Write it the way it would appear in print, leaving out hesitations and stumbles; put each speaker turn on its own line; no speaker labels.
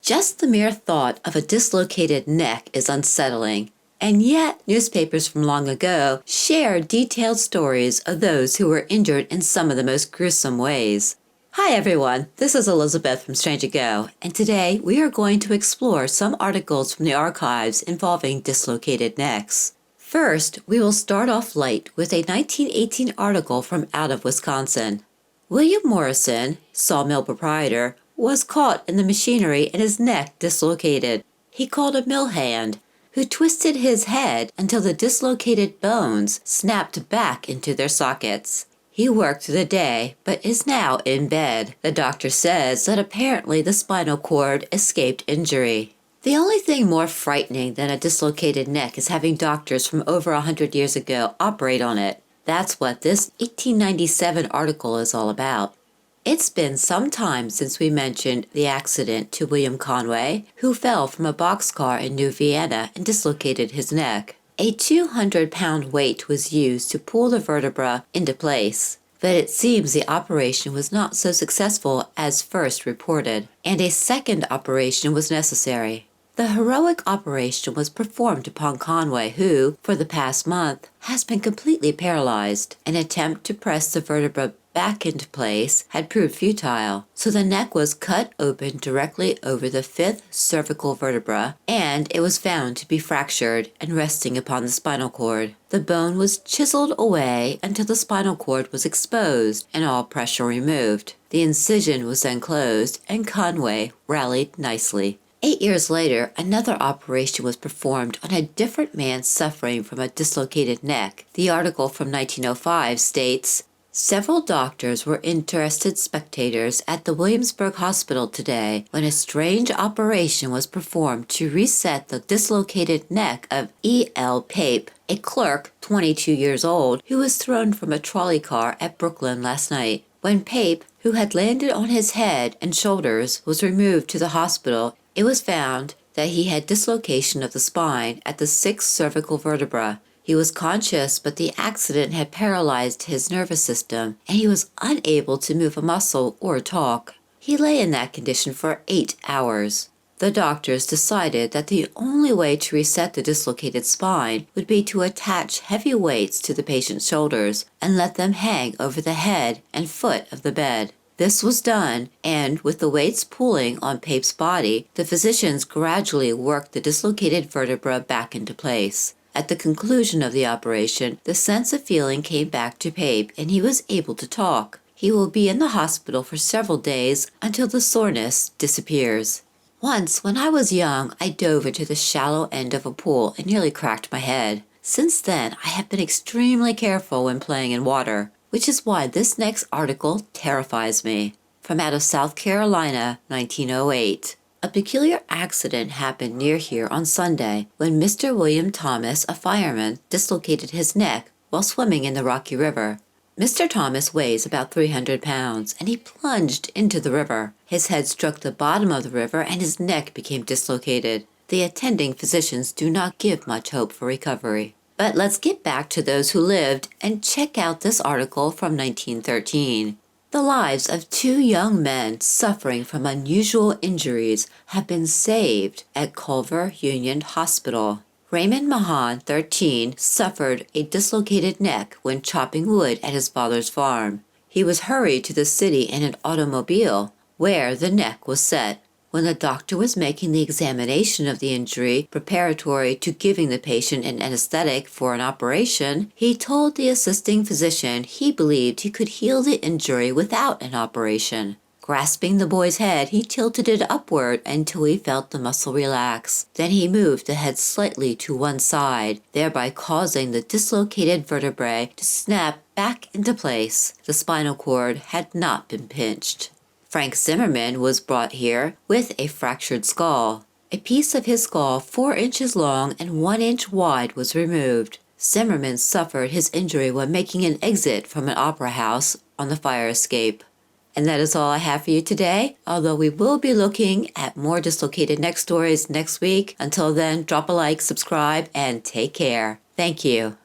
Just the mere thought of a dislocated neck is unsettling, and yet newspapers from long ago share detailed stories of those who were injured in some of the most gruesome ways. Hi everyone, this is Elizabeth from Strange Ago, and today we are going to explore some articles from the archives involving dislocated necks. First, we will start off light with a 1918 article from out of Wisconsin. William Morrison, sawmill proprietor, was caught in the machinery and his neck dislocated. He called a mill hand, who twisted his head until the dislocated bones snapped back into their sockets. He worked through the day, but is now in bed. The doctor says that apparently the spinal cord escaped injury. The only thing more frightening than a dislocated neck is having doctors from over 100 years ago operate on it. That's what this 1897 article is all about. It's been some time since we mentioned the accident to William Conway, who fell from a boxcar in New Vienna and dislocated his neck. A 200-pound weight was used to pull the vertebra into place, but it seems the operation was not so successful as first reported, and a second operation was necessary. The heroic operation was performed upon Conway, who, for the past month, has been completely paralyzed. An attempt to press the vertebra back into place had proved futile, so the neck was cut open directly over the fifth cervical vertebra, and it was found to be fractured and resting upon the spinal cord. The bone was chiseled away until the spinal cord was exposed and all pressure removed. The incision was then closed, and Conway rallied nicely. 8 years later, another operation was performed on a different man suffering from a dislocated neck. The article from 1905 states, "Several doctors were interested spectators at the Williamsburg Hospital today when a strange operation was performed to reset the dislocated neck of E.L. Pape, a clerk 22 years old, who was thrown from a trolley car at Brooklyn last night. When Pape, who had landed on his head and shoulders, was removed to the hospital, it was found that he had dislocation of the spine at the sixth cervical vertebra. He was conscious, but the accident had paralyzed his nervous system, and he was unable to move a muscle or talk. He lay in that condition for 8 hours. The doctors decided that the only way to reset the dislocated spine would be to attach heavy weights to the patient's shoulders and let them hang over the head and foot of the bed. This was done, and with the weights pulling on Pape's body, the physicians gradually worked the dislocated vertebra back into place. At the conclusion of the operation, the sense of feeling came back to Pape, and he was able to talk. He will be in the hospital for several days until the soreness disappears. Once, when I was young, I dove into the shallow end of a pool and nearly cracked my head. Since then, I have been extremely careful when playing in water, which is why this next article terrifies me. From out of South Carolina, 1908. A peculiar accident happened near here on Sunday when Mr. William Thomas, a fireman, dislocated his neck while swimming in the Rocky River. Mr. Thomas weighs about 300 pounds, and he plunged into the river. His head struck the bottom of the river and his neck became dislocated. The attending physicians do not give much hope for recovery. But let's get back to those who lived and check out this article from 1913. The lives of 2 young men suffering from unusual injuries have been saved at Culver Union Hospital. Raymond Mahan, 13, suffered a dislocated neck when chopping wood at his father's farm. He was hurried to the city in an automobile, where the neck was set. When the doctor was making the examination of the injury preparatory to giving the patient an anesthetic for an operation, he told the assisting physician he believed he could heal the injury without an operation. Grasping the boy's head, he tilted it upward until he felt the muscle relax. Then he moved the head slightly to one side, thereby causing the dislocated vertebrae to snap back into place. The spinal cord had not been pinched. Frank Zimmerman was brought here with a fractured skull. A piece of his skull 4 inches long and 1 inch wide was removed. Zimmerman suffered his injury when making an exit from an opera house on the fire escape. And that is all I have for you today, although we will be looking at more dislocated neck stories next week. Until then, drop a like, subscribe, and take care. Thank you.